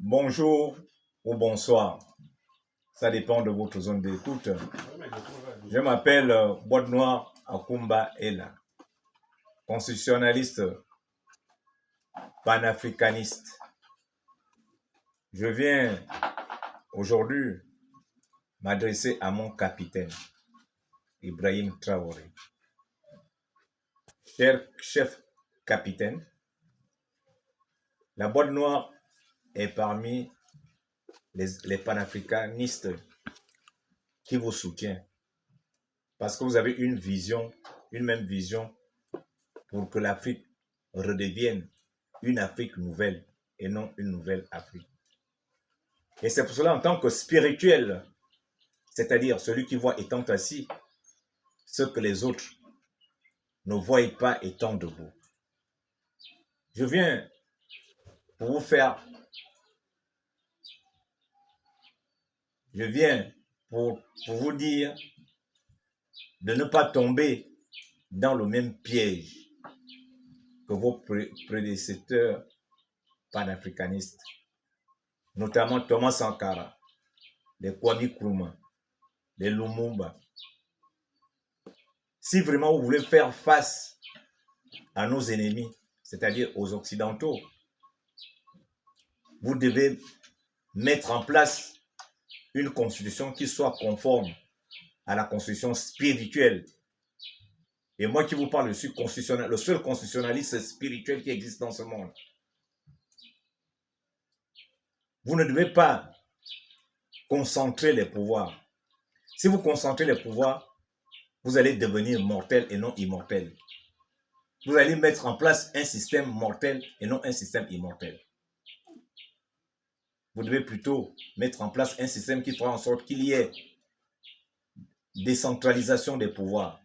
Bonjour ou bonsoir, ça dépend de votre zone d'écoute. Je m'appelle Boîte Noire Akumba Ella, constitutionnaliste panafricaniste. Je viens aujourd'hui m'adresser à mon capitaine, Ibrahim Traoré. Cher chef capitaine, la Boîte Noire est parmi les panafricanistes qui vous soutient parce que vous avez une même vision pour que l'Afrique redevienne une Afrique nouvelle et non une nouvelle Afrique. Et c'est pour cela, en tant que spirituel, c'est-à-dire celui qui voit étant assis, ce que les autres ne voient pas étant debout. Je viens pour vous faire, je viens pour vous dire de ne pas tomber dans le même piège que vos prédécesseurs panafricanistes, notamment Thomas Sankara, les Kwame Nkrumah, les Lumumba. Si vraiment vous voulez faire face à nos ennemis, c'est-à-dire aux Occidentaux, vous devez mettre en place une constitution qui soit conforme à la constitution spirituelle. Et moi qui vous parle, je suis le seul constitutionnaliste spirituel qui existe dans ce monde. Vous ne devez pas concentrer les pouvoirs. Si vous concentrez les pouvoirs, vous allez devenir mortel et non immortel. Vous allez mettre en place un système mortel et non un système immortel. Vous devez plutôt mettre en place un système qui fera en sorte qu'il y ait décentralisation des pouvoirs,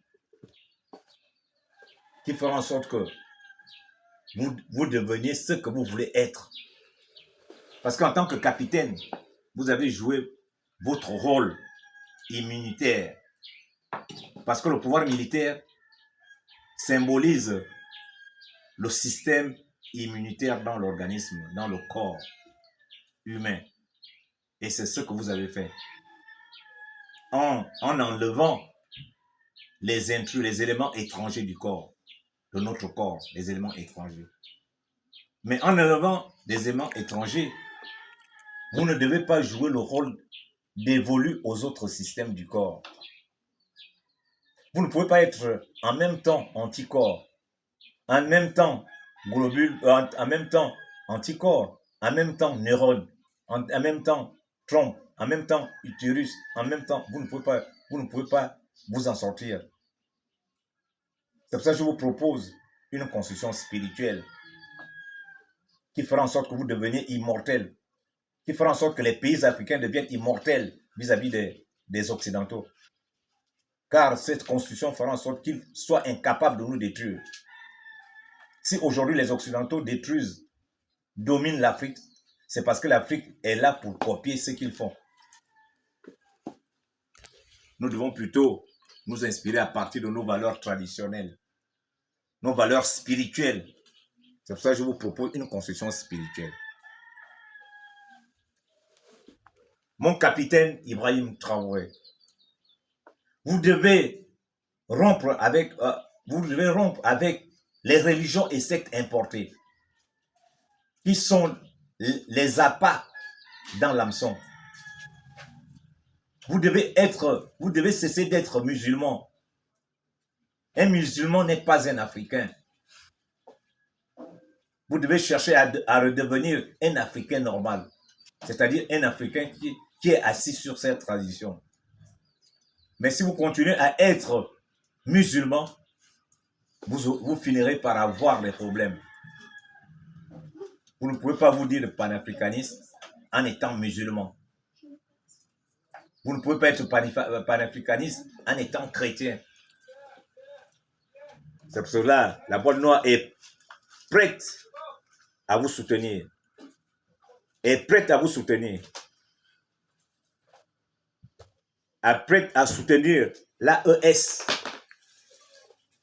qui fera en sorte que vous deveniez ce que vous voulez être. Parce qu'en tant que capitaine, vous avez joué votre rôle immunitaire. Parce que le pouvoir militaire symbolise le système immunitaire dans l'organisme, dans le corps humain. Et c'est ce que vous avez fait. En enlevant les intrus, les éléments étrangers du corps, de notre corps, les éléments étrangers. Mais en enlevant des éléments étrangers, vous ne devez pas jouer le rôle dévolu aux autres systèmes du corps. Vous ne pouvez pas être en même temps anticorps, en même temps globule, en même temps anticorps, en même temps neurone, en même temps trompe, en même temps utérus, en même temps, vous ne pouvez pas vous en sortir. C'est pour ça que je vous propose une constitution spirituelle qui fera en sorte que vous deveniez immortel, qui fera en sorte que les pays africains deviennent immortels vis-à-vis des Occidentaux. Car cette constitution fera en sorte qu'ils soient incapables de nous détruire. Si aujourd'hui les Occidentaux détruisent, dominent l'Afrique, c'est parce que l'Afrique est là pour copier ce qu'ils font. Nous devons plutôt nous inspirer à partir de nos valeurs traditionnelles, nos valeurs spirituelles. C'est pour ça que je vous propose une constitution spirituelle. Mon capitaine Ibrahim Traoré, vous devez rompre avec les religions et sectes importées, qui sont les appâts dans l'hameçon. Vous devez cesser d'être musulman. Un musulman n'est pas un Africain. Vous devez chercher à redevenir un Africain normal, c'est-à-dire un Africain qui est assis sur cette tradition. Mais si vous continuez à être musulman, vous finirez par avoir des problèmes. Vous ne pouvez pas vous dire panafricaniste en étant musulman. Vous ne pouvez pas être panafricaniste en étant chrétien. C'est pour cela que la Boîte Noire est prête à vous soutenir. Est prête à vous soutenir. Est prête à soutenir l'AES,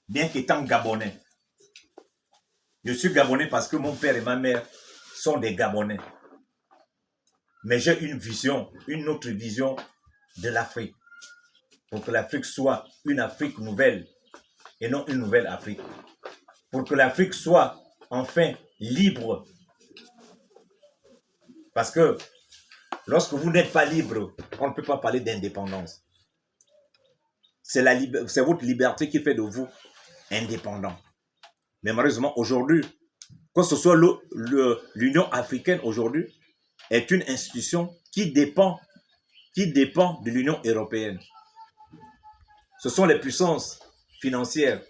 bien qu'étant gabonais. Je suis gabonais parce que mon père et ma mère sont des Gabonais. Mais j'ai une vision, une autre vision de l'Afrique. Pour que l'Afrique soit une Afrique nouvelle et non une nouvelle Afrique. Pour que l'Afrique soit enfin libre. Parce que lorsque vous n'êtes pas libre, on ne peut pas parler d'indépendance. C'est votre liberté qui fait de vous indépendant. Mais malheureusement, aujourd'hui, que ce soit l'Union africaine aujourd'hui, est une institution qui dépend de l'Union européenne. Ce sont les puissances financières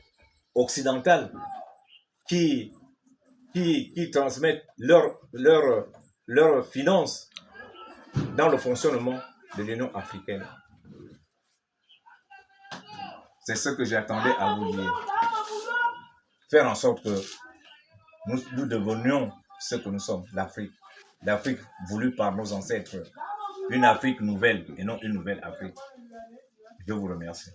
occidentales qui transmettent leurs finances dans le fonctionnement de l'Union africaine. C'est ce que j'attendais à vous dire. Faire en sorte que nous devenions ce que nous sommes, l'Afrique. L'Afrique voulue par nos ancêtres. Une Afrique nouvelle et non une nouvelle Afrique. Je vous remercie.